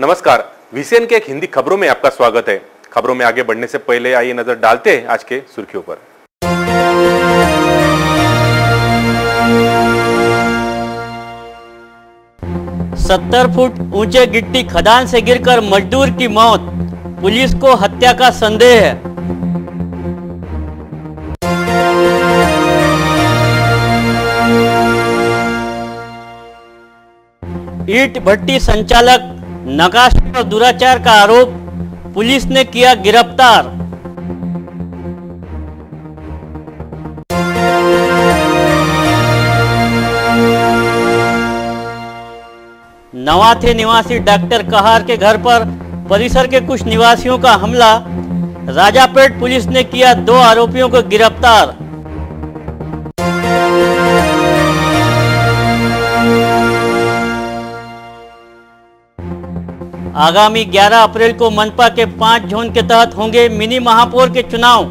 नमस्कार, वीसीएन के एक हिंदी खबरों में आपका स्वागत है। खबरों में आगे बढ़ने से पहले आइए नजर डालते हैं आज के सुर्खियों पर। 70 फुट ऊंचे गिट्टी खदान से गिरकर मजदूर की मौत, पुलिस को हत्या का संदेह है। ईंट भट्टी संचालक नकाशे और दुराचार का आरोप, पुलिस ने किया गिरफ्तार। नवाथे निवासी डॉक्टर कहार के घर पर परिसर के कुछ निवासियों का हमला, राजापेट पुलिस ने किया 2 आरोपियों को गिरफ्तार। आगामी 11 अप्रैल को मनपा के 5 जोन के तहत होंगे मिनी महापौर के चुनाव।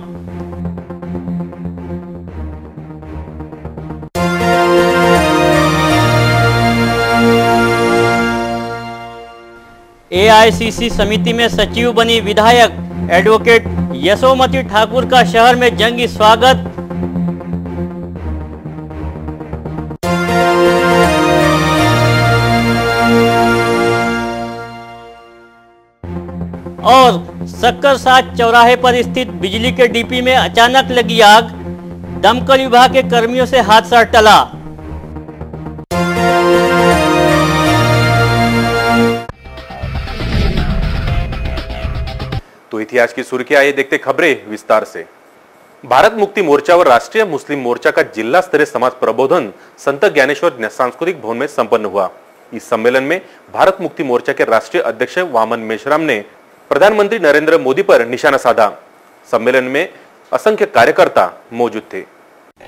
एआईसीसी समिति में सचिव बनी विधायक एडवोकेट यशोमती ठाकुर का शहर में जंगी स्वागत। और सक्कर साथ चौराहे पर स्थित बिजली के डीपी में अचानक लगी आग, दमकल विभाग के कर्मियों से हादसा टला। तो इतिहास की सुर्खियां, आइए देखते खबरें विस्तार से। भारत मुक्ति मोर्चा और राष्ट्रीय मुस्लिम मोर्चा का जिला स्तरीय समाज प्रबोधन संत ज्ञानेश्वर सांस्कृतिक भवन में संपन्न हुआ। इस सम्मेलन में भारत मुक्ति मोर्चा के राष्ट्रीय अध्यक्ष वामन मेश्राम ने प्रधानमंत्री नरेंद्र मोदी पर निशाना साधा। सम्मेलन में असंख्य कार्यकर्ता मौजूद थे।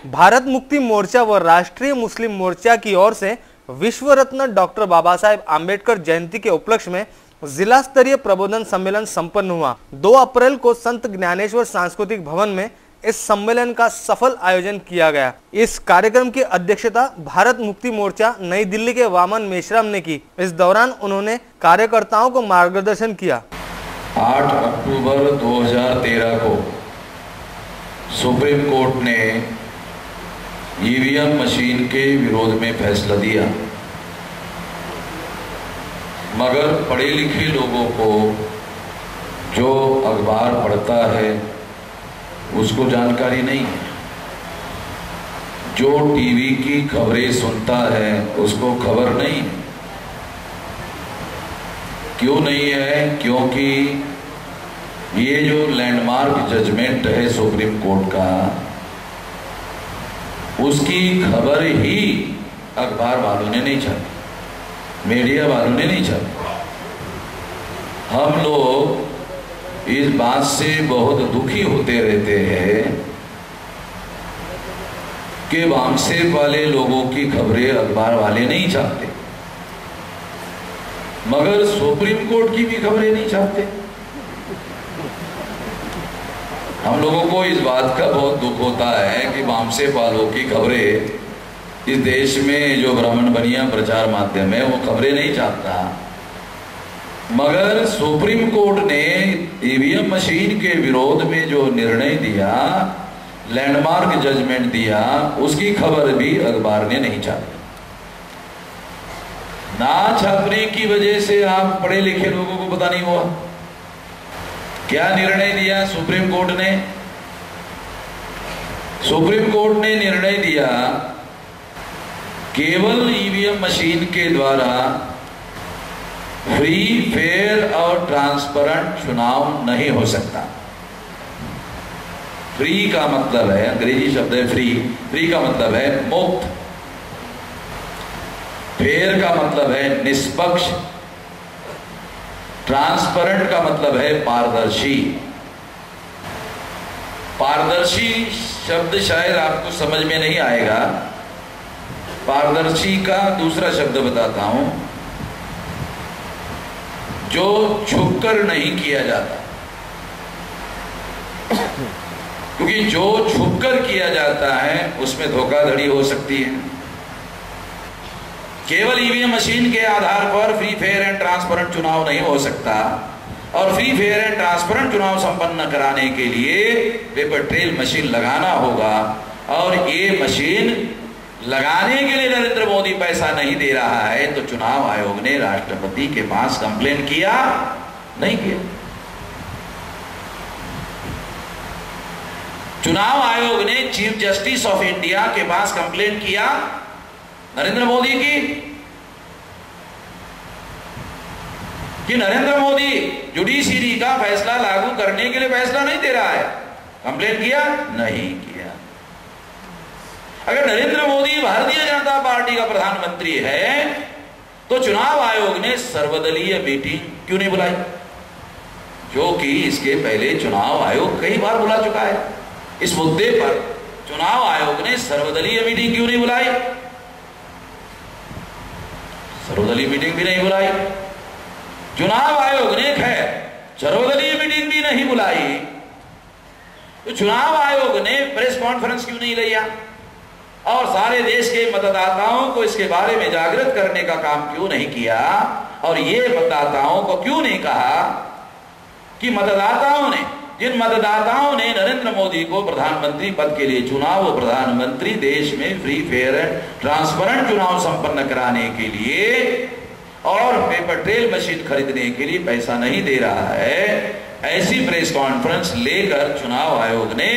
भारत मुक्ति मोर्चा व राष्ट्रीय मुस्लिम मोर्चा की ओर से विश्व रत्न डॉक्टर बाबा साहेब आम्बेडकर जयंती के उपलक्ष्य में जिला स्तरीय प्रबोधन सम्मेलन संपन्न हुआ। 2 अप्रैल को संत ज्ञानेश्वर सांस्कृतिक भवन में इस सम्मेलन का सफल आयोजन किया गया। इस कार्यक्रम की अध्यक्षता भारत मुक्ति मोर्चा नई दिल्ली के वामन मेश्राम ने की। इस दौरान उन्होंने कार्यकर्ताओं को मार्गदर्शन किया। 8 अक्टूबर 2013 को सुप्रीम कोर्ट ने ईवीएम मशीन के विरोध में फैसला दिया, मगर पढ़े लिखे लोगों को जो अखबार पढ़ता है उसको जानकारी नहीं है, जो टीवी की खबरें सुनता है उसको खबर नहीं है। क्यों नहीं है? क्योंकि ये जो लैंडमार्क जजमेंट है सुप्रीम कोर्ट का, उसकी खबर ही अखबार वालों ने नहीं छापी, मीडिया वालों ने नहीं छापी। हम लोग इस बात से बहुत दुखी होते रहते हैं कि वामसेप वाले लोगों की खबरें अखबार वाले नहीं छापते, मगर सुप्रीम कोर्ट की भी खबरें नहीं छापते। हम लोगों को इस बात का बहुत दुख होता है कि वामसेप वालों की खबरें इस देश में जो ब्राह्मण बनिया प्रचार माध्यम है वो खबरें नहीं छापता, मगर सुप्रीम कोर्ट ने ईवीएम मशीन के विरोध में जो निर्णय दिया, लैंडमार्क जजमेंट दिया, उसकी खबर भी अखबार ने नहीं छापी। ना छापने की वजह से आप पढ़े लिखे लोगों को पता नहीं हुआ क्या निर्णय दिया सुप्रीम कोर्ट ने। सुप्रीम कोर्ट ने निर्णय दिया केवल ईवीएम मशीन के द्वारा फ्री, फेयर और ट्रांसपेरेंट चुनाव नहीं हो सकता। फ्री का मतलब है, अंग्रेजी शब्द है फ्री, फ्री का मतलब है मुक्त, फेयर का मतलब है निष्पक्ष, ट्रांसपेरेंट का मतलब है पारदर्शी। पारदर्शी शब्द शायद आपको समझ में नहीं आएगा, पारदर्शी का दूसरा शब्द बताता हूं, जो छुपकर नहीं किया जाता, क्योंकि जो छुपकर किया जाता है उसमें धोखाधड़ी हो सकती है। केवल ईवीएम मशीन के आधार पर फ्री फेयर एंड ट्रांसपेरेंट चुनाव नहीं हो सकता और फ्री फेयर एंड ट्रांसपेरेंट चुनाव संपन्न कराने के लिए पेपर ट्रेल मशीन लगाना होगा और ये मशीन लगाने के लिए नरेंद्र मोदी पैसा नहीं दे रहा है तो चुनाव आयोग ने राष्ट्रपति के पास कंप्लेंट किया नहीं किया। चुनाव आयोग ने चीफ जस्टिस ऑफ इंडिया के पास कंप्लेंट किया नरेंद्र मोदी की कि नरेंद्र मोदी जुडिशरी का फैसला लागू करने के लिए फैसला नहीं दे रहा है। कंप्लेंट किया नहीं किया। अगर नरेंद्र मोदी भारतीय जनता पार्टी का प्रधानमंत्री है तो चुनाव आयोग ने सर्वदलीय मीटिंग क्यों नहीं बुलाई, जो कि इसके पहले चुनाव आयोग कई बार बुला चुका है। इस मुद्दे पर चुनाव आयोग ने सर्वदलीय मीटिंग क्यों नहीं बुलाई? सर्वदलीय मीटिंग भी नहीं बुलाई। चुनाव आयोग ने खैर सर्वदलीय मीटिंग भी नहीं बुलाई तो चुनाव आयोग ने प्रेस कॉन्फ्रेंस क्यों नहीं लिया और सारे देश के मतदाताओं को इसके बारे में जागृत करने का काम क्यों नहीं किया और ये मतदाताओं को क्यों नहीं कहा कि जिन मतदाताओं ने नरेंद्र मोदी को प्रधानमंत्री पद के लिए चुना वो प्रधानमंत्री देश में फ्री फेयर एंड ट्रांसपेरेंट चुनाव संपन्न कराने के लिए और पेपर ट्रेल मशीन खरीदने के लिए पैसा नहीं दे रहा है। ऐसी प्रेस कॉन्फ्रेंस लेकर चुनाव आयोग ने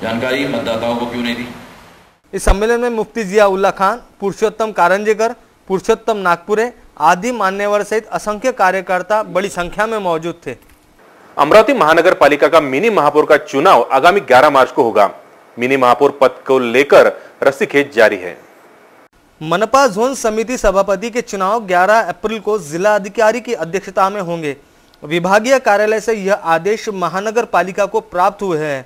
जानकारी मतदाताओं को क्यों नहीं दी? इस सम्मेलन में मुफ्ती जिया उल्ला खान, पुरुषोत्तम कारंजेकर, पुरुषोत्तम नागपुरे आदि मान्यवर सहित असंख्य कार्यकर्ता बड़ी संख्या में मौजूद थे। अमरावती महानगर पालिका का मिनी महापौर का चुनाव आगामी 11 मार्च को होगा। मिनी महापौर पद को लेकर रस्सीखेच जारी है। मनपा जोन समिति सभापति के चुनाव 11 अप्रैल को जिला अधिकारी की अध्यक्षता में होंगे। विभागीय कार्यालय से यह आदेश महानगर पालिका को प्राप्त हुए हैं।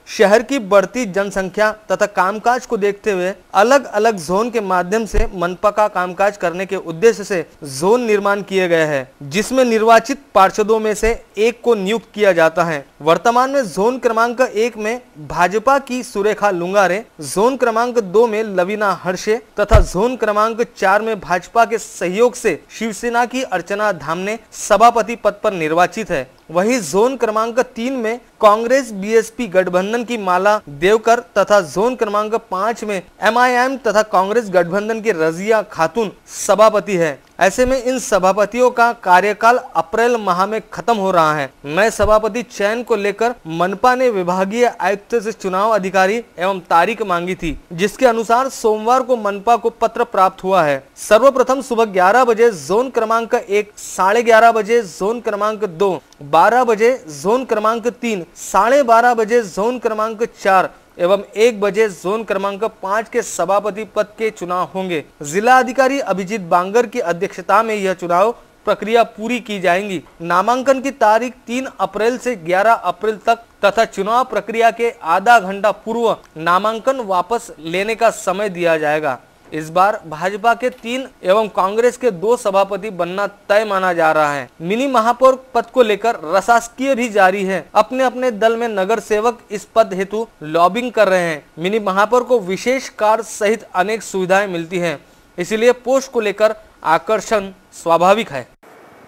शहर की बढ़ती जनसंख्या तथा कामकाज को देखते हुए अलग अलग जोन के माध्यम से मनपा का कामकाज करने के उद्देश्य से जोन निर्माण किए गए हैं, जिसमें निर्वाचित पार्षदों में से एक को नियुक्त किया जाता है। वर्तमान में जोन क्रमांक 1 में भाजपा की सुरेखा लुंगारे, जोन क्रमांक 2 में लवीना हर्षे तथा जोन क्रमांक 4 में भाजपा के सहयोग से शिवसेना की अर्चना धामने सभापति पद पर निर्वाचित है। वहीं जोन क्रमांक 3 में कांग्रेस बीएसपी गठबंधन की माला देवकर तथा जोन क्रमांक 5 में एमआईएम तथा कांग्रेस गठबंधन की रजिया खातून सभापति है। ऐसे में इन सभापतियों का कार्यकाल अप्रैल माह में खत्म हो रहा है। नए सभापति चयन को लेकर मनपा ने विभागीय आयुक्त से चुनाव अधिकारी एवं तारीख मांगी थी, जिसके अनुसार सोमवार को मनपा को पत्र प्राप्त हुआ है। सर्वप्रथम सुबह 11 बजे जोन क्रमांक 1, 11:30 बजे जोन क्रमांक 2, 12 बजे जोन क्रमांक 3, 12:30 बजे जोन क्रमांक 4 एवं 1 बजे जोन क्रमांक 5 के सभापति पद के चुनाव होंगे। जिला अधिकारी अभिजीत बांगर की अध्यक्षता में यह चुनाव प्रक्रिया पूरी की जाएंगी। नामांकन की तारीख 3 अप्रैल से 11 अप्रैल तक तथा चुनाव प्रक्रिया के आधा घंटा पूर्व नामांकन वापस लेने का समय दिया जाएगा। इस बार भाजपा के 3 एवं कांग्रेस के 2 सभापति बनना तय माना जा रहा है। मिनी महापौर पद को लेकर रसास्कीय भी जारी है। अपने अपने दल में नगर सेवक इस पद हेतु लॉबिंग कर रहे हैं। मिनी महापौर को विशेष कार्ड सहित अनेक सुविधाएं मिलती हैं, इसलिए पोस्ट को लेकर आकर्षण स्वाभाविक है।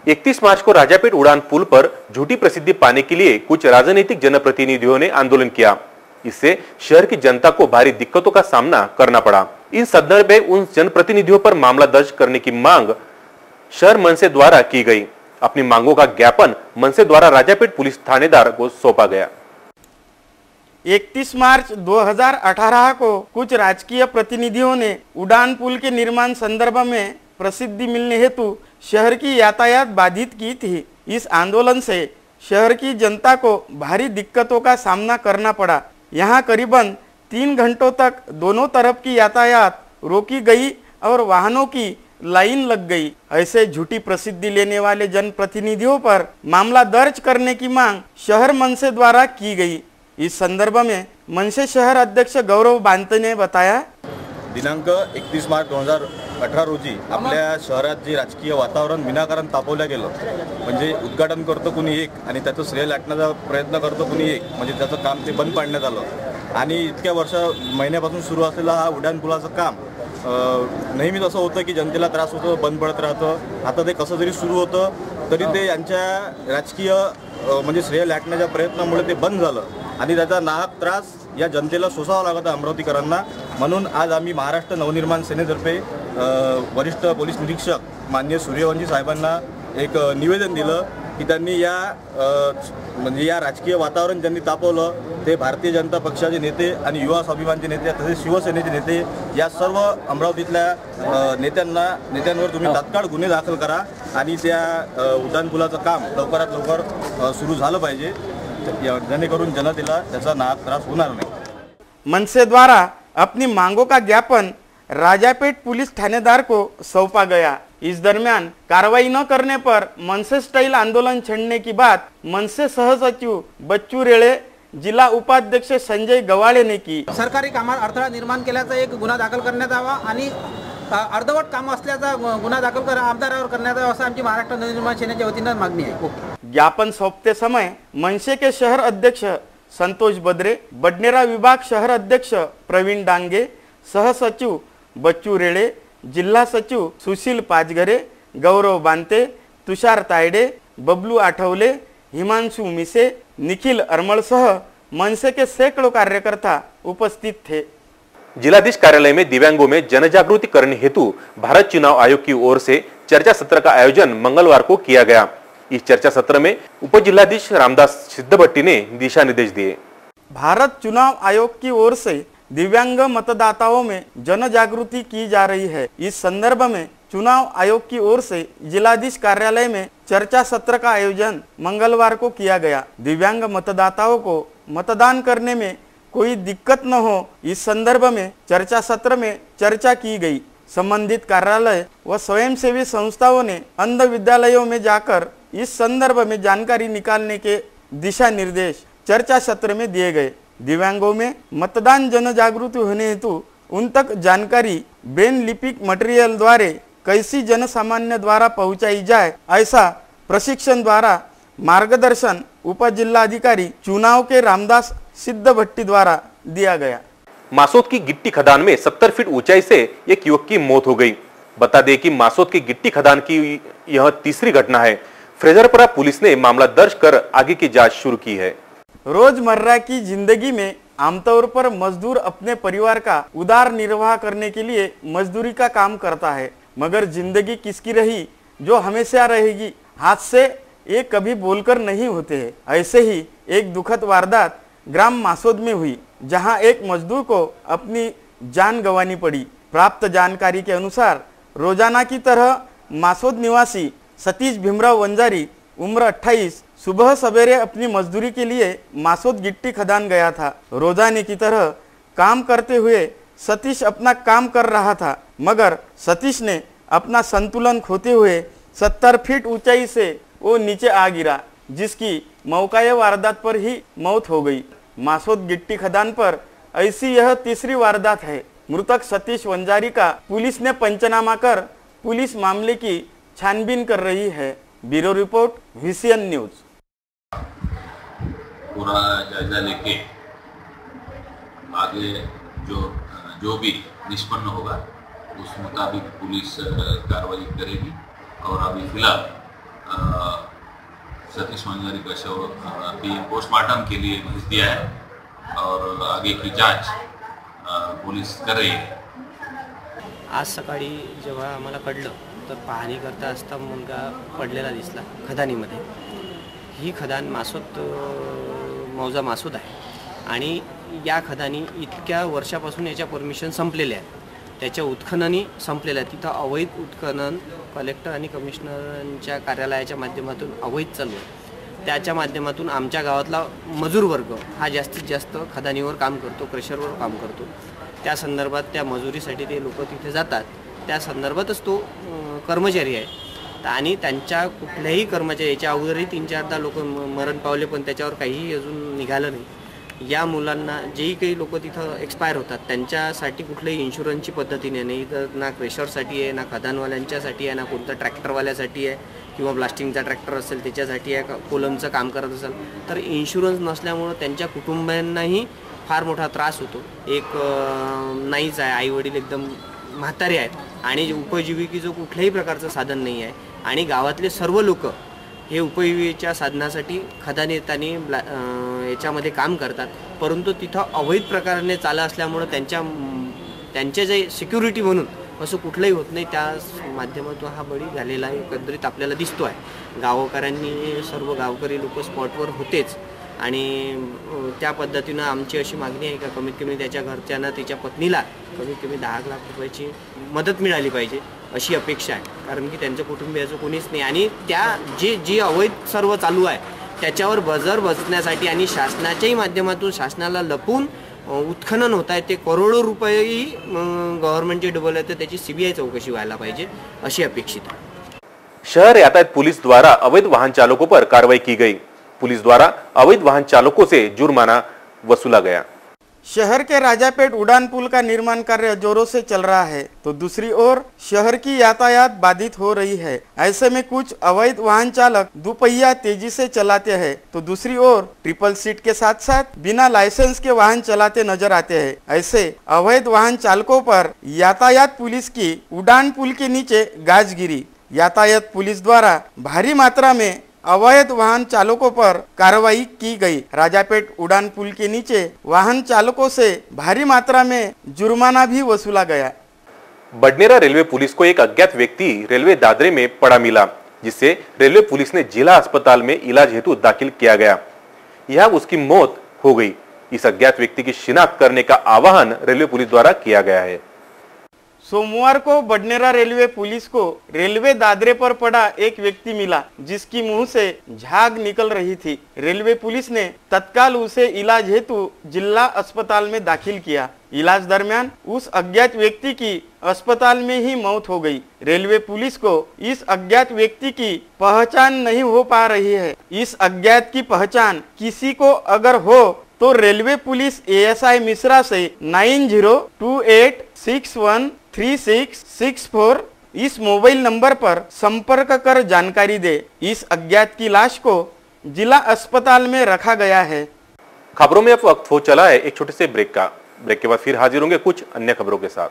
31 मार्च को राजापेट उड़ान पुल पर झूठी प्रसिद्धि पाने के लिए कुछ राजनीतिक जनप्रतिनिधियों ने आंदोलन किया। इससे शहर की जनता को भारी दिक्कतों का सामना करना पड़ा। इन संदर्भ में उन जनप्रतिनिधियों पर मामला दर्ज करने की मांग शहर मनसे द्वारा की गई। अपनी मांगों का ज्ञापन मनसे द्वारा राजापेट पुलिस थानेदार को सौंपा गया। 31 मार्च 2018 को कुछ राजकीय प्रतिनिधियों ने उड़ान पुल के निर्माण संदर्भ में प्रसिद्धि मिलने हेतु शहर की यातायात बाधित की थी। इस आंदोलन से शहर की जनता को भारी दिक्कतों का सामना करना पड़ा। यहाँ करीबन 3 घंटों तक दोनों तरफ की यातायात रोकी गई और वाहनों की लाइन लग गई। ऐसे झूठी प्रसिद्धि लेने वाले जनप्रतिनिधियों पर मामला दर्ज करने की मांग शहर मनसे द्वारा की गई। इस संदर्भ में मनसे शहर अध्यक्ष गौरव बांते ने बताया, दिनांक 31 मार्च 2018 रोजी आपल्या शहरात जे राजकीय वातावरण विनाकारण तापवलं गेलं, म्हणजे उद्घाटन करतो कुणी एक आणि त्याचं श्रेय लाटण्याचा प्रयत्न करतो कुणी एक, म्हणजे त्याचं काम ते बंद पाडण्यात आलं आणि इतक्या महिन्यापासून सुरू असलेला हा उड्डाणपुलाचं काम नेहमीच असं होतं की जनतेला त्रास होतो, बंद पडत राहतं. आता ते कसं जरी सुरू होतं तरी ते यांच्या राजकीय म्हणजे श्रेय लाटण्याच्या प्रयत्नामुळे ते बंद झालं आणि त्याचा नाहक त्रास या जनतेला सोसावा लागत अमरावतीकरांना. म्हणून आज आम्ही महाराष्ट्र नवनिर्माण सेनेतर्फे वरिष्ठ पोलीस निरीक्षक माननीय सूर्यवंशी साहेबांना एक निवेदन दिलं की त्यांनी म्हणजे या राजकीय वातावरण ज्यांनी तापवलं ते भारतीय जनता पक्षाचे नेते आणि युवा स्वाभिमानचे नेते तसेच शिवसेनेचे नेते या सर्व अमरावतीतल्या नेत्यांवर तुम्ही तात्काळ गुन्हे दाखल करा आणि त्या उड्डाणपुलाचं काम लवकरात लवकर सुरू झालं पाहिजे जेणेकरून जनतेला त्याचा नाहक त्रास होणार नाही. मनसे द्वारा अपनी मांगों का ज्ञापन राजापेट पुलिस थानेदार को सौंपा गया. इस दरमियान कार्रवाई न करने पर मनसे स्टाइल आंदोलन छेड़ने की बात मनसे सहसचिव बच्चू रेळे, जिल्हा उपाध्यक्ष संजय गवाळे ने की. सरकारी कामात अडथळा निर्माण केल्याचा एक गुन्हा दाखल करण्यात यावा आणि अर्धवट काम असल्याचा गुन्हा दाखल आमदारावर करण्यात यावा असं आमची महाराष्ट्र नवनिर्माण सेनेच्या वतीनं मागणी आहे. ज्ञापन सौंपते समय मनसे के शहर अध्यक्ष संतोष बद्रे, बडनेरा विभाग शहर अध्यक्ष प्रवीण डांगे, सहसचिव बच्चू रेळे, जिल्हा सचिव सुशील पाचघरे, गौरव बांते, तुषार तायडे, बबलू आठवले, हिमांशु मिसे, निखिल अरमलसह मनसे के सैकड़ों कार्यकर्ता उपस्थित थे. जिलाधीश कार्यालय में दिव्यांगों में जनजागृति करने हेतु भारत चुनाव आयोग की ओर से चर्चा सत्र का आयोजन मंगलवार को किया गया. इस चर्चा सत्र में उप जिलाधीश रामदास सिद्धभट्टी ने दिशा निर्देश दिए. भारत चुनाव आयोग की ओर से दिव्यांग मतदाताओं में जन जागृति की जा रही है. इस संदर्भ में चुनाव आयोग की ओर से जिलाधीश कार्यालय में चर्चा सत्र का आयोजन मंगलवार को किया गया. दिव्यांग मतदाताओं को मतदान करने में कोई दिक्कत न हो इस संदर्भ में चर्चा सत्र में चर्चा की गई. संबंधित कार्यालय व स्वयंसेवी संस्थाओं ने अंध विद्यालयों में जाकर इस संदर्भ में जानकारी निकालने के दिशा निर्देश चर्चा सत्र में दिए गए. दिव्यांगों में मतदान जन जागृति होने हेतु उन तक जानकारी बेन लिपिक मटेरियल द्वारा कैसी जन सामान्य द्वारा पहुंचाई जाए ऐसा प्रशिक्षण द्वारा मार्गदर्शन उप जिलाधिकारी चुनाव के रामदास सिद्धभट्टी द्वारा दिया गया. मासोद की गिट्टी खदान में 70 फीट ऊंचाई से एक युवक की मौत हो गई. बता दें कि मासोद की गिट्टी खदान की यह तीसरी घटना है. फ्रेजरपुरा पुलिस ने मामला दर्ज कर आगे की जांच शुरू की है. रोजमर्रा की जिंदगी में आमतौर पर मजदूर अपने परिवार का उदार निर्वाह करने के लिए मजदूरी का काम करता है, मगर जिंदगी किसकी रही जो हमेशा रहेगी, हाथ से ये कभी बोलकर नहीं होते हैं. ऐसे ही एक दुखद वारदात ग्राम मासोद में हुई, जहां एक मजदूर को अपनी जान गंवानी पड़ी. प्राप्त जानकारी के अनुसार रोजाना की तरह मासोद निवासी सतीश भीमराव वंजारी उम्र 28 सुबह सवेरे अपनी मजदूरी के लिए मासोद गिट्टी खदान गया था. रोजाने की तरह काम करते हुए सतीश अपना काम कर रहा था, मगर सतीश ने अपना संतुलन खोते हुए 70 फीट ऊंचाई से वो नीचे आ गिरा, जिसकी मौका वारदात पर ही मौत हो गई. मासोद गिट्टी खदान पर ऐसी यह तीसरी वारदात है. मृतक सतीश वंजारी का पुलिस ने पंचनामा कर पुलिस मामले की छानबीन कर रही है. Bureau report, VCN news. पूरा जायजा लेके आगे जो भी निष्पन्न होगा उस मुताबिक पुलिस कार्रवाई करेगी. और अभी फिलहाल सतीश वंजारी का शव अभी पोस्टमार्टम के लिए भेज दिया है और आगे की जांच पोलीस कर रही है. आज सकाळी जेव्हा आम्हाला कळलं तर पाहणी करता असता मुलगा पडलेला दिसला खदानीमध्ये. ही खदान मासोद मौजा मासोद आहे आणि या खदानी इतक्या वर्षापासून याच्या परमिशन संपलेल्या आहेत. त्याच्या उत्खननही संपलेल्या आहेत. तिथं अवैध उत्खनन कलेक्टर आणि कमिशनरांच्या कार्यालयाच्या माध्यमातून अवैध चालू आहे. त्याच्या माध्यमातून आमच्या गावातला मजूर वर्ग हा जास्तीत जास्त खदानीवर काम करतो, क्रेशरवर काम करतो. त्या संदर्भात त्या मजुरीसाठी ते लोक तिथे जातात. त्या संदर्भातच तो कर्मचारी आहे आणि त्यांच्या कुठल्याही कर्मचारी याच्या अगोदरही 3-4दा लोक मरण पावले, पण त्याच्यावर काहीही अजून निघालं नाही. या मुलांना जेही काही लोक तिथं एक्सपायर होतात त्यांच्यासाठी कुठल्याही इन्शुरन्सची पद्धतीने नाही, तर ना क्रेशरसाठी आहे, ना खदानवाल्यांच्यासाठी आहे, ना कोणतं ट्रॅक्टरवाल्यासाठी आहे किंवा ब्लास्टिंगचा ट्रॅक्टर असेल त्याच्यासाठी आहे, कोलमचं काम करत असेल तर इन्शुरन्स नसल्यामुळं त्यांच्या कुटुंबियांनाही फार मोठा त्रास होतो. एक नाहीच आहे, आईवडील एकदम म्हातारे आहेत आणि उपजीविकेचं कुठल्याही प्रकारचं साधन नाही आहे आणि गावातले सर्व लोक हे उपजीविकेच्या साधनासाठी खदानीतानी याच्यामध्ये काम करतात, परंतु तिथं अवैध प्रकाराने चालू असल्यामुळं त्यांचे जे सिक्युरिटी म्हणून असं कुठलंही होत नाही, त्या माध्यमातून हा बळी झालेला एकंदरीत आपल्याला दिसतो आहे। गावकऱ्यांनी सर्व गावकरी लोक स्पॉटवर होतेच आणि त्या पद्धतीनं आमची अशी मागणी आहे का कमीत कमी त्याच्या घरच्यांना त्याच्या पत्नीला कमीत कमी 10 लाख रुपयाची मदत मिळाली पाहिजे अशी अपेक्षा आहे, कारण की त्यांच्या कुटुंबियाचं कोणीच नाही आणि त्या जी अवैध सर्व चालू आहे त्याच्यावर बजर बसण्यासाठी आणि शासनाच्याही माध्यमातून शासनाला लपून उत्खनन होत आहे, ते करोडो रुपयेही गव्हर्नमेंटचे डबल आहे, तर त्याची CBI चौकशी व्हायला पाहिजे अशी अपेक्षित आहे। शहर यातायात पुलिस द्वारा अवैध वाहन चालकों पर कार्रवाई की गई। पुलिस द्वारा अवैध वाहन चालकों से जुर्माना वसूला गया। शहर के राजापेट उड़ान पुल का निर्माण कार्य जोरों से चल रहा है तो दूसरी ओर शहर की यातायात बाधित हो रही है। ऐसे में कुछ अवैध वाहन चालक दुपहिया तेजी से चलाते हैं तो दूसरी ओर ट्रिपल सीट के साथ साथ बिना लाइसेंस के वाहन चलाते नजर आते हैं। ऐसे अवैध वाहन चालकों पर यातायात पुलिस की उड़ान पुल के नीचे गाज गिरी। यातायात पुलिस द्वारा भारी मात्रा में अवैध वाहन चालकों पर कार्रवाई की गई। राजापेट उड़ान पुल के नीचे वाहन चालकों से भारी मात्रा में जुर्माना भी वसूला गया। बडनेरा रेलवे पुलिस को एक अज्ञात व्यक्ति रेलवे दादरे में पड़ा मिला, जिससे रेलवे पुलिस ने जिला अस्पताल में इलाज हेतु दाखिल किया गया। यह उसकी मौत हो गई। इस अज्ञात व्यक्ति की शिनाख्त करने का आह्वान रेलवे पुलिस द्वारा किया गया है। सोमवार को बडनेरा रेलवे पुलिस को रेलवे दादरे पर पड़ा एक व्यक्ति मिला, जिसकी मुंह से झाग निकल रही थी। रेलवे पुलिस ने तत्काल उसे इलाज हेतु जिला अस्पताल में दाखिल किया। इलाज दरमियान उस अज्ञात व्यक्ति की अस्पताल में ही मौत हो गई। रेलवे पुलिस को इस अज्ञात व्यक्ति की पहचान नहीं हो पा रही है। इस अज्ञात की पहचान किसी को अगर हो तो रेलवे पुलिस ASI मिश्रा से 9028613664 इस मोबाइल नंबर पर संपर्क कर जानकारी दे। इस अज्ञात की लाश को जिला अस्पताल में रखा गया है। खबरों में अब वक्त हो चला है एक छोटे से ब्रेक का। ब्रेक के बाद फिर हाजिर होंगे कुछ अन्य खबरों के साथ।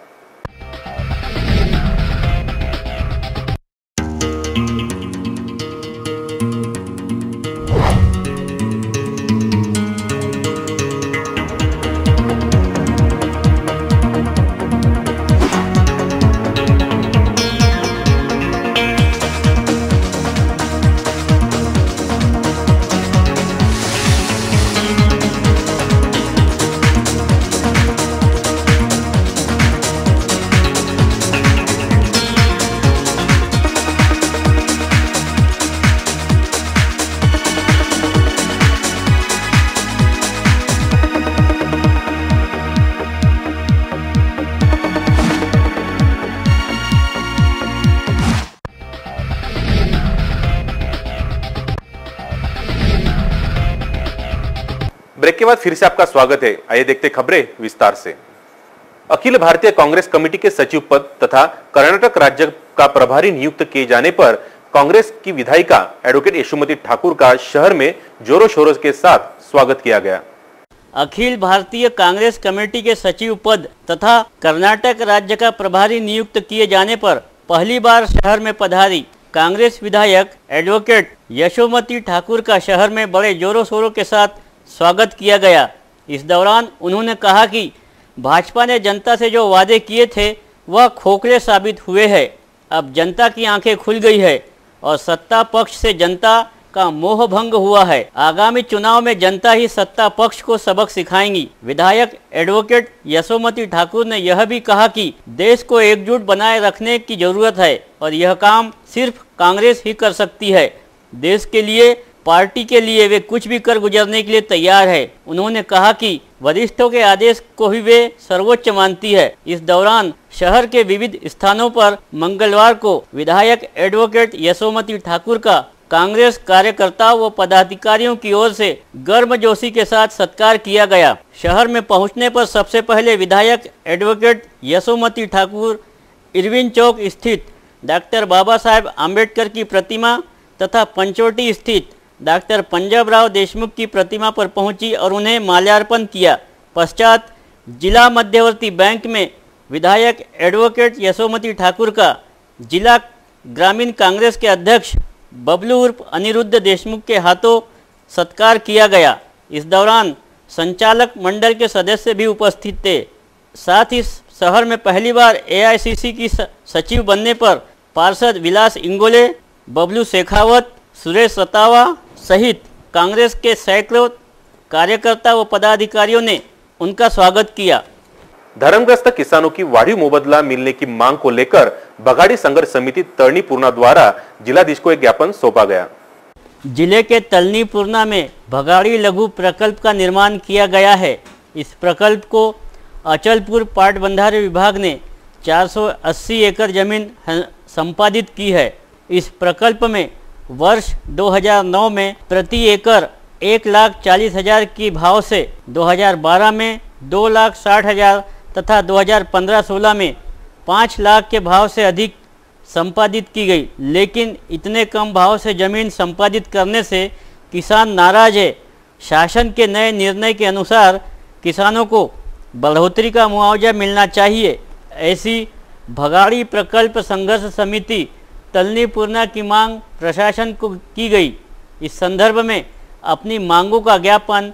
ब्रेक के बाद फिर से आपका स्वागत है। आइए देखते खबरें विस्तार से। अखिल भारतीय कांग्रेस कमेटी के सचिव पद तथा कर्नाटक राज्य का प्रभारी नियुक्त किए जाने पर कांग्रेस की विधायिका एडवोकेट यशोमती ठाकुर का शहर में जोरों शोरों के साथ स्वागत किया गया। अखिल भारतीय कांग्रेस कमेटी के सचिव पद तथा कर्नाटक राज्य का प्रभारी नियुक्त किए जाने पर पहली बार शहर में पधारी कांग्रेस विधायक एडवोकेट यशोमती ठाकुर का शहर में बड़े जोरों शोरों के साथ स्वागत किया गया। इस दौरान उन्होंने कहा कि भाजपा ने जनता से जो वादे किए थे वह खोखले साबित हुए हैं। अब जनता की आंखें खुल गई है और सत्ता पक्ष से जनता का मोह भंग हुआ है। आगामी चुनाव में जनता ही सत्ता पक्ष को सबक सिखाएंगी। विधायक एडवोकेट यशोमती ठाकुर ने यह भी कहा कि देश को एकजुट बनाए रखने की जरूरत है और यह काम सिर्फ कांग्रेस ही कर सकती है। देश के लिए, पार्टी के लिए वे कुछ भी कर गुजरने के लिए तैयार है। उन्होंने कहा कि वरिष्ठों के आदेश को ही वे सर्वोच्च मानती है। इस दौरान शहर के विविध स्थानों पर मंगलवार को विधायक एडवोकेट यशोमती ठाकुर का कांग्रेस कार्यकर्ताओं व पदाधिकारियों की ओर से गर्मजोशी के साथ सत्कार किया गया। शहर में पहुंचने पर सबसे पहले विधायक एडवोकेट यशोमती ठाकुर इरविन चौक स्थित डॉक्टर बाबा साहेब आम्बेडकर की प्रतिमा तथा पंचवटी स्थित डॉक्टर पंजाबराव देशमुख की प्रतिमा पर पहुंची और उन्हें माल्यार्पण किया। पश्चात जिला मध्यवर्ती बैंक में विधायक एडवोकेट यशोमती ठाकुर का जिला ग्रामीण कांग्रेस के अध्यक्ष बबलू उर्फ अनिरुद्ध देशमुख के हाथों सत्कार किया गया। इस दौरान संचालक मंडल के सदस्य भी उपस्थित थे। साथ ही शहर में पहली बार एआईसीसी की सचिव बनने पर पार्षद विलास इंगोले, बबलू शेखावत, सुरेश रतावा सहित कांग्रेस के सैकड़ों कार्यकर्ता व पदाधिकारियों ने उनका स्वागत किया। धर्मग्रस्त किसानों की वाढीव मुबदला मिलने की मांग को लेकर बघाड़ी संघर्ष समिति तलनी पूर्णा द्वारा जिलाधीश को एक ज्ञापन सौंपा गया। जिले के तलनी पूर्णा में बघाड़ी लघु प्रकल्प का निर्माण किया गया है। इस प्रकल्प को अचलपुर पाटबंधारे विभाग ने 480 एकड़ जमीन संपादित की है। इस प्रकल्प में वर्ष 2009 में प्रति एकड़ 1,40,000 की भाव से 2012 में 2,60,000 तथा 2015-16 में 5 लाख के भाव से अधिक संपादित की गई, लेकिन इतने कम भाव से जमीन संपादित करने से किसान नाराज है। शासन के नए निर्णय के अनुसार किसानों को बढ़ोतरी का मुआवजा मिलना चाहिए। ऐसी बघाड़ी प्रकल्प संघर्ष समिति तलनी पूर्णा की मांग प्रशासन को की गई। इस संदर्भ में अपनी मांगों का ज्ञापन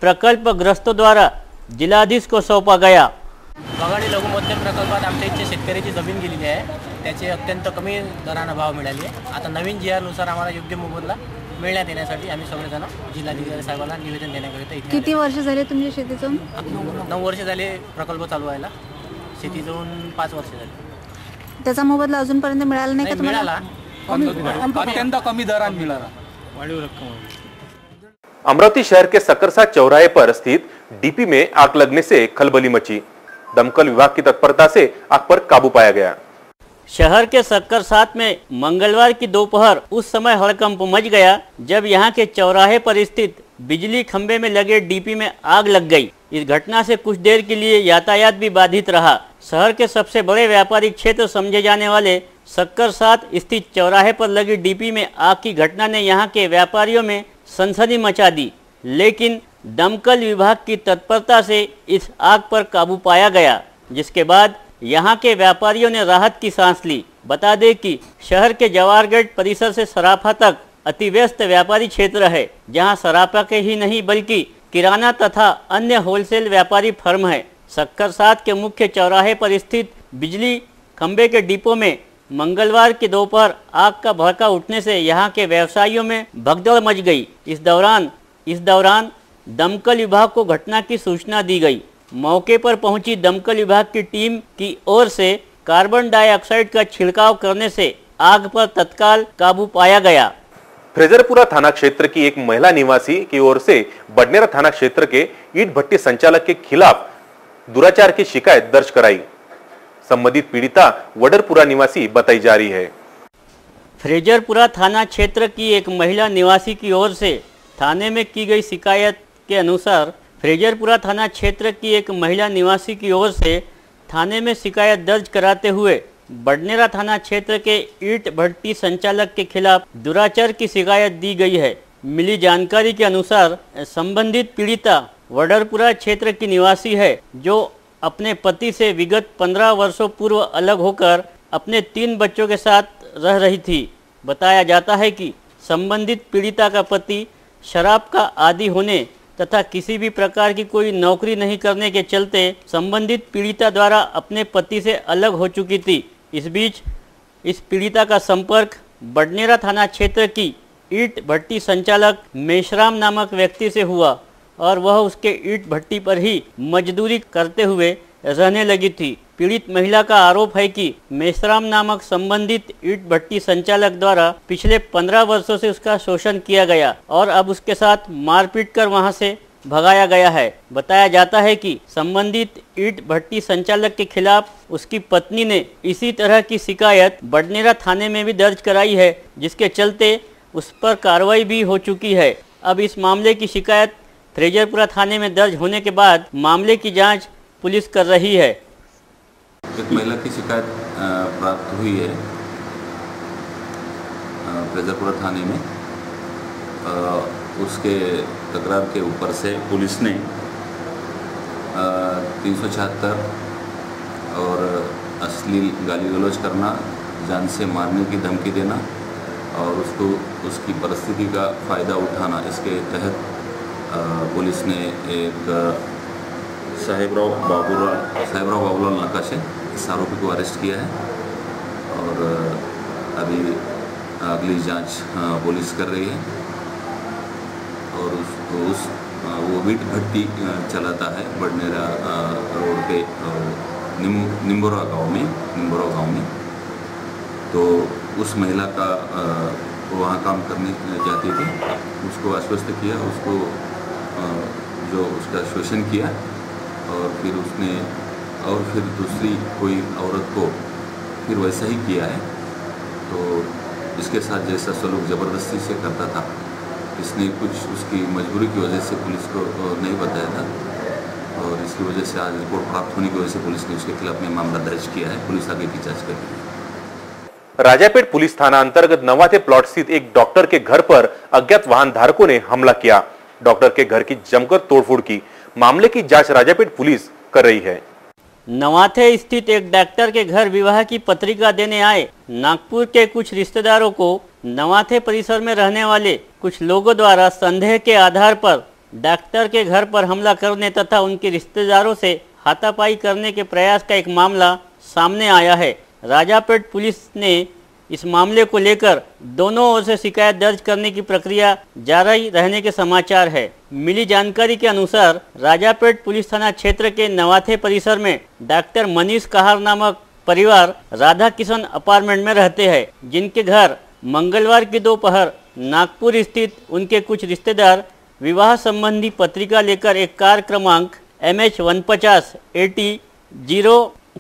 प्रकल्पग्रस्तों द्वारा जिलाधीश को सौंपा गया। बघाडी लघु मध्यम प्रकल्पात आमच्या इथे शेतकऱ्याची जमीन गेलेली आहे, त्याचे अत्यंत कमी दराने भाव मिळाले। आता नवीन GR नुसार आम्हाला योग्य मोबदला मिळण्यात येण्यासाठी आम्ही सगळेजण जिल्हाधिकारी साहेबांना निवेदन देण्याकरिता इथे। किती वर्ष झाले तुमच्या शेतीतून? 9 वर्ष झाले प्रकल्प चालू व्हायला, शेतीतून 5 वर्ष झाले। त्याचा मोबदला अजूनपर्यंत मिळाला नाही का तुम्हाला? मिळाला, अत्यंत कमी दराने मिळाला। वाढीव रक्कम। अमरावती शहर के सकरसा चौराहे पर स्थित डीपी में आग लगने से खलबली मची। दमकल विभाग की तत्परता से आग पर काबू पाया गया। शहर के सक्करसात में मंगलवार की दोपहर उस समय हड़कंप मच गया जब यहां के चौराहे पर स्थित बिजली खंभे में लगे डीपी में आग लग गई। इस घटना से कुछ देर के लिए यातायात भी बाधित रहा। शहर के सबसे बड़े व्यापारिक क्षेत्र समझे जाने वाले सक्करसात स्थित चौराहे पर लगी डीपी में आग की घटना ने यहां के व्यापारियों में सनसनी मचा दी, लेकिन दमकल विभाग की तत्परता से इस आग पर काबू पाया गया, जिसके बाद यहां के व्यापारियों ने राहत की सांस ली। बता दें कि शहर के जवाहर गेट परिसर से सराफा तक अति व्यस्त व्यापारी क्षेत्र है, जहां सराफा के ही नहीं बल्कि किराना तथा अन्य होलसेल व्यापारी फर्म है। सक्करसात के मुख्य चौराहे पर स्थित बिजली खंबे के डिपो में मंगलवार की दोपहर आग का भड़का उठने से यहां के व्यवसायियों में भगदड़ मच गई। इस दौरान दमकल विभाग को घटना की सूचना दी गई। मौके पर पहुंची दमकल विभाग की टीम की ओर से कार्बन डाइऑक्साइड का छिड़काव करने से आग पर तत्काल काबू पाया गया। फ्रेजरपुरा थाना क्षेत्र की एक महिला निवासी की ओर से बडनेरा थाना क्षेत्र के ईट भट्टी संचालक के खिलाफ दुराचार की शिकायत दर्ज कराई। संबंधित पीड़िता वडरपुरा निवासी बताई जा रही है। फ्रेजरपुरा थाना क्षेत्र की एक महिला निवासी की ओर से थाने में की गई शिकायत के अनुसार फ्रेजरपुरा थाना क्षेत्र की एक महिला निवासी की ओर से थाने में शिकायत दर्ज कराते हुए बडनेरा थाना क्षेत्र के ईट भट्टी संचालक के खिलाफ दुराचार की शिकायत दी गई है। मिली जानकारी के अनुसार संबंधित पीड़िता वडरपुरा क्षेत्र की निवासी है, जो अपने पति से विगत 15 वर्षों पूर्व अलग होकर अपने 3 बच्चों के साथ रह रही थी। बताया जाता है कि संबंधित पीड़िता का पति शराब का आदी होने तथा किसी भी प्रकार की कोई नौकरी नहीं करने के चलते संबंधित पीड़िता द्वारा अपने पति से अलग हो चुकी थी। इस बीच इस पीड़िता का संपर्क बडनेरा थाना क्षेत्र की ईट भट्टी संचालक मेशराम नामक व्यक्ति से हुआ और वह उसके ईट भट्टी पर ही मजदूरी करते हुए रहने लगी थी। पीड़ित महिला का आरोप है कि मेशराम नामक संबंधित ईट भट्टी संचालक द्वारा पिछले 15 वर्षों से उसका शोषण किया गया और अब उसके साथ मारपीट कर वहां से भगाया गया है। बताया जाता है कि संबंधित ईट भट्टी संचालक के खिलाफ उसकी पत्नी ने इसी तरह की शिकायत बडनेरा थाने में भी दर्ज कराई है, जिसके चलते उस पर कार्रवाई भी हो चुकी है। अब इस मामले की शिकायत फ्रेजरपुरा थाने में दर्ज होने के बाद मामले की जांच पुलिस कर रही है। एक महिला की शिकायत प्राप्त हुई है फ्रेजरपुरा थाने में। उसके तकरार के ऊपर से पुलिस ने 376 और अश्लील गाली गलौज करना, जान से मारने की धमकी देना और उसको उसकी परिस्थिति का फ़ायदा उठाना, इसके तहत पुलिस ने एक साहेबराव बाबूलाल नकाशे इस आरोपी को अरेस्ट किया है और अभी अगली जांच पुलिस कर रही है। और वो वीट भट्टी चलाता है बडनेरा रोड पे निम्बोरा गांव में। तो उस महिला का वहाँ काम करने जाती थी, उसको आश्वस्त किया, उसको जो उसका शोषण किया और फिर दूसरी कोई औरत को फिर वैसा ही किया है। तो इसके साथ जैसा सलूक ज़बरदस्ती से करता था, इसने कुछ उसकी मजबूरी की वजह से पुलिस को नहीं बताया था और इसकी वजह से आज रिपोर्ट प्राप्त होने की वजह से पुलिस ने उसके खिलाफ में मामला दर्ज किया है। पुलिस आगे की जांच कर रही है। राजापेट पुलिस थाना अंतर्गत नवाथे प्लॉट स्थित एक डॉक्टर के घर पर अज्ञात वाहन धारकों ने हमला किया। डॉक्टर के घर की जमकर तोड़फोड़ की। मामले की जांच राजापेट पुलिस कर रही है। नवाथे स्थित एक डॉक्टर के घर विवाह की पत्रिका देने आए नागपुर के कुछ रिश्तेदारों को नवाथे परिसर में रहने वाले कुछ लोगों द्वारा संदेह के आधार पर डॉक्टर के घर पर हमला करने तथा उनके रिश्तेदारों से हाथापाई करने के प्रयास का एक मामला सामने आया है। राजापेट पुलिस ने इस मामले को लेकर दोनों ओर से शिकायत दर्ज करने की प्रक्रिया जारी रहने के समाचार है। मिली जानकारी के अनुसार राजापेट पुलिस थाना क्षेत्र के नवाथे परिसर में डॉक्टर मनीष कहार नामक परिवार राधा किशन अपार्टमेंट में रहते हैं, जिनके घर मंगलवार की दोपहर नागपुर स्थित उनके कुछ रिश्तेदार विवाह संबंधी पत्रिका लेकर एक कार क्रमांक MH150 AT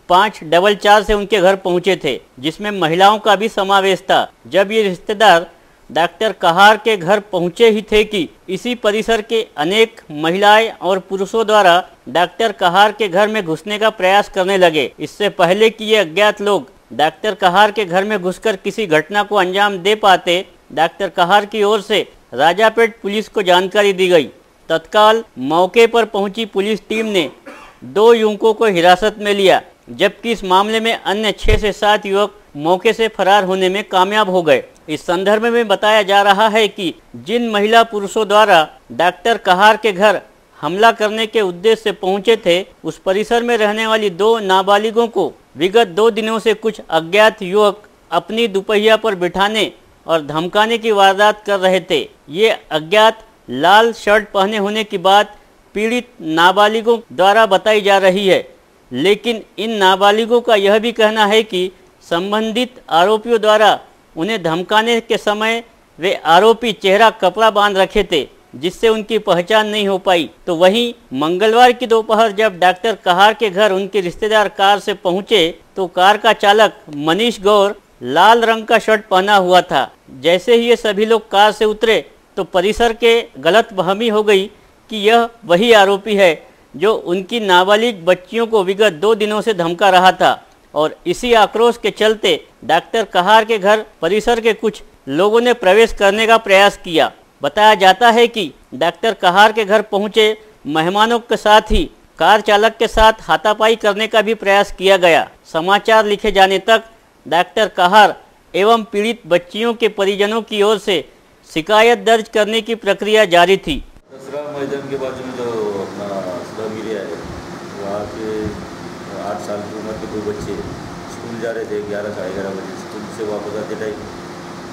0544 से उनके घर पहुंचे थे, जिसमें महिलाओं का भी समावेश था। जब ये रिश्तेदार डॉक्टर कहार के घर पहुंचे ही थे कि इसी परिसर के अनेक महिलाएं और पुरुषों द्वारा डॉक्टर कहार के घर में घुसने का प्रयास करने लगे। इससे पहले कि ये अज्ञात लोग डॉक्टर कहार के घर में घुसकर किसी घटना को अंजाम दे पाते, डॉक्टर कहार की ओर से राजापेट पुलिस को जानकारी दी गई। तत्काल मौके पर पहुंची पुलिस टीम ने 2 युवकों को हिरासत में लिया, जबकि इस मामले में अन्य 6 से 7 युवक मौके से फरार होने में कामयाब हो गए। इस संदर्भ में बताया जा रहा है कि जिन महिला पुरुषों द्वारा डॉक्टर कहार के घर हमला करने के उद्देश्य से पहुंचे थे, उस परिसर में रहने वाली 2 नाबालिगों को विगत 2 दिनों से कुछ अज्ञात युवक अपनी दुपहिया पर बिठाने और धमकाने की वारदात कर रहे थे। ये अज्ञात लाल शर्ट पहने होने की बात पीड़ित नाबालिगों द्वारा बताई जा रही है, लेकिन इन नाबालिगों का यह भी कहना है कि संबंधित आरोपियों द्वारा उन्हें धमकाने के समय वे आरोपी चेहरा कपड़ा बांध रखे थे, जिससे उनकी पहचान नहीं हो पाई। तो वहीं मंगलवार की दोपहर जब डॉक्टर कहार के घर उनके रिश्तेदार कार से पहुंचे तो कार का चालक मनीष गौर लाल रंग का शर्ट पहना हुआ था। जैसे ही ये सभी लोग कार से उतरे तो परिसर के गलतफहमी हो गई कि यह वही आरोपी है जो उनकी नाबालिग बच्चियों को विगत 2 दिनों से धमका रहा था। और इसी आक्रोश के चलते डॉक्टर कहार के घर परिसर के कुछ लोगों ने प्रवेश करने का प्रयास किया। बताया जाता है कि डॉक्टर कहार के घर पहुंचे मेहमानों के साथ ही कार चालक के साथ हाथापाई करने का भी प्रयास किया गया। समाचार लिखे जाने तक डॉक्टर कहार एवं पीड़ित बच्चियों के परिजनों की ओर से शिकायत दर्ज करने की प्रक्रिया जारी थी। दसरा मैदान के बाजू में जो अपना स्लम एरिया है, वहाँ के 8 साल की उम्र के 2 बच्चे स्कूल जा रहे थे। 11 साढ़े 11 बजे स्कूल से वापस आते टाइम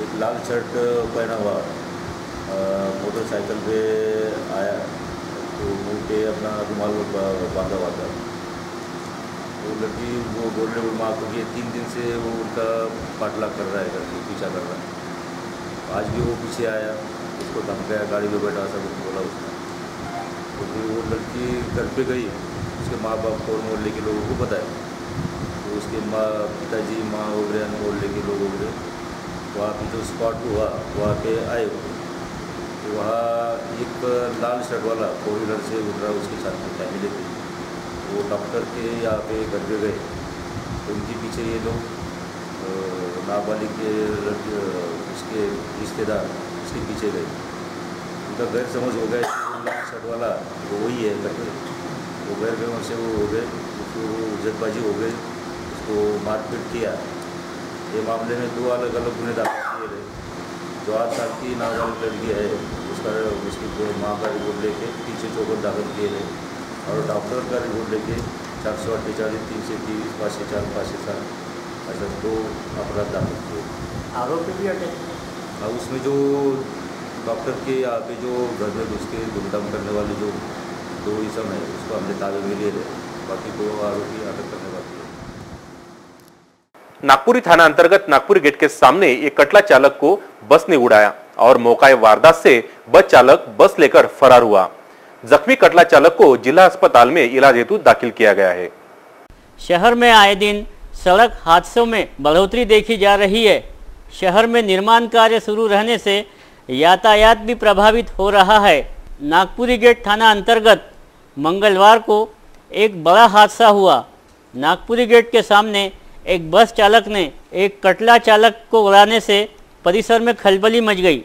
एक लाल शर्ट पहना हुआ मोटरसाइकिल पे आया, तो मुँह पे अपना रुमाल बांधा हुआ था। वो लड़की वो बोलने माँ को कि 3 दिन से वो उनका पाटला कर रहा है, करके पीछा कर रहा है। आज भी वो पीछे आया, उसको धमकाया, गाड़ी में बैठा सब कुछ बोला उसने। तो फिर वो लड़की घर पे गई, उसके माँ बाप को और मोहल्ले के लोगों को बताया। तो उसके पिताजी माँ वगैरह मोहल्ले के लोग वगैरह वहाँ पे जो स्पॉट हुआ वहाँ पे आए। तो वहाँ एक लाल शर्ट वाला 4 व्हीलर से उठ रहा, उसके साथ में फैमिली थी। वो डॉक्टर के यहाँ पे घर पे गए, तो उनके पीछे ये लोग नाबालिग के उसके रिश्तेदार उसके पीछे गए। उनका गैर समझ हो गया कि लाल शर्ट वाला वो वही है करके। वो गैर समझ से वो हो गए, फिर वो जल्दबाजी हो गई। उसको मारपीट किया। ये मामले में 2 अलग अलग गुने दाखिल किए गए। जो 8 साल की नाबालिग लड़की है उसकी माँ का रिपोर्ट लेके पीछे 4 दाखिल किए गए और डॉक्टर का रिपोर्ट लेके 448, 323, 504, 507 ऐसा 2 अपराध दाखिल किए। आरोपी भी अटक और उसमें जो डॉक्टर के यहाँ पे जो घर में घुस के गुमराह करने वाले जो 2 इसम है उसको हमने ताबे में ले रहे। बाकी 2 आरोपी अटक करने बाकी है। नागपुरी थाना अंतर्गत नागपुरी गेट के सामने एक कटला चालक को बस ने उड़ाया और मौका वारदात से बस चालक बस लेकर फरार हुआ। जख्मी कटला चालक को जिला अस्पताल में इलाज हेतु दाखिल किया गया है। शहर में आए दिन सड़क हादसों में बढ़ोतरी देखी जा रही है। शहर में निर्माण कार्य शुरू रहने से यातायात भी प्रभावित हो रहा है। नागपुरी गेट थाना अंतर्गत मंगलवार को एक बड़ा हादसा हुआ। नागपुरी गेट के सामने एक बस चालक ने एक कटला चालक को उड़ाने से परिसर में खलबली मच गई।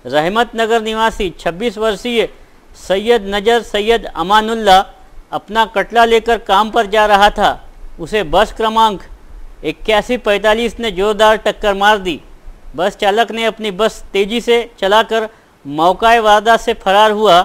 रहमत नगर निवासी 26 वर्षीय सैयद नजर सैयद अमानुल्लाह अपना कटला लेकर काम पर जा रहा था। उसे बस क्रमांक 8145 ने जोरदार टक्कर मार दी। बस चालक ने अपनी बस तेजी से चलाकर मौका वारदात से फरार हुआ।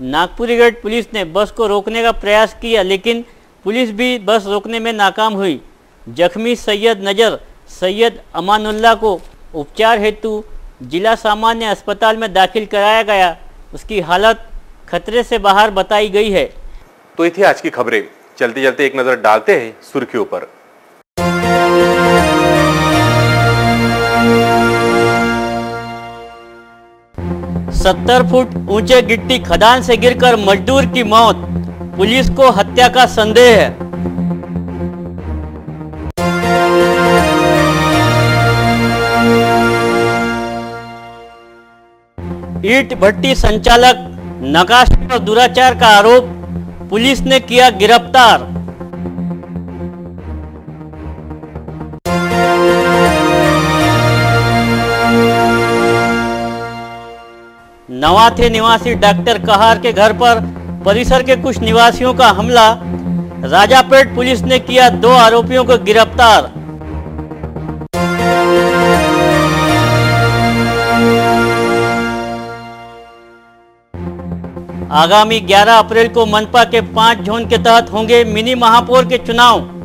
नागपुरी गेट पुलिस ने बस को रोकने का प्रयास किया लेकिन पुलिस भी बस रोकने में नाकाम हुई। जख्मी सैयद नजर सैयद अमानुल्लाह को उपचार हेतु जिला सामान्य अस्पताल में दाखिल कराया गया। उसकी हालत खतरे से बाहर बताई गई है। तो ये थी आज की खबरें। चलते चलते एक नजर डालते हैं सुर्खियों पर। सत्तर फुट ऊंचे गिट्टी खदान से गिरकर मजदूर की मौत, पुलिस को हत्या का संदेह है। ईंट भट्टी संचालक नकाशे पर दुराचार का आरोप, पुलिस ने किया गिरफ्तार। नवाथे निवासी डॉक्टर कहार के घर पर परिसर के कुछ निवासियों का हमला, राजापेट पुलिस ने किया 2 आरोपियों को गिरफ्तार। आगामी 11 अप्रैल को मनपा के 5 जोन के तहत होंगे मिनी महापौर के चुनाव।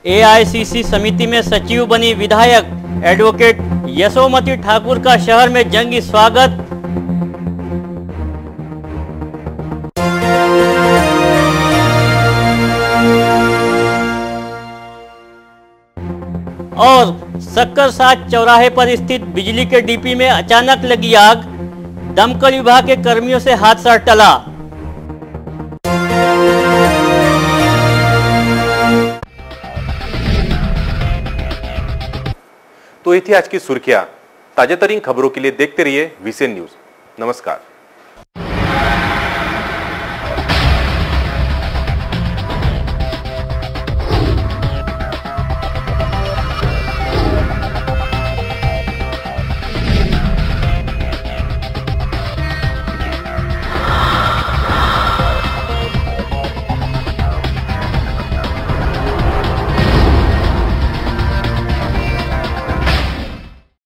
एआईसीसी समिति में सचिव बनी विधायक एडवोकेट यशोमती ठाकुर का शहर में जंगी स्वागत। और सक्कर साथ चौराहे पर स्थित बिजली के डीपी में अचानक लगी आग, दमकल विभाग के कर्मियों से हादसा टला। तो ये थी आज की सुर्खियां। ताजातरीन खबरों के लिए देखते रहिए वीसीएन न्यूज। नमस्कार।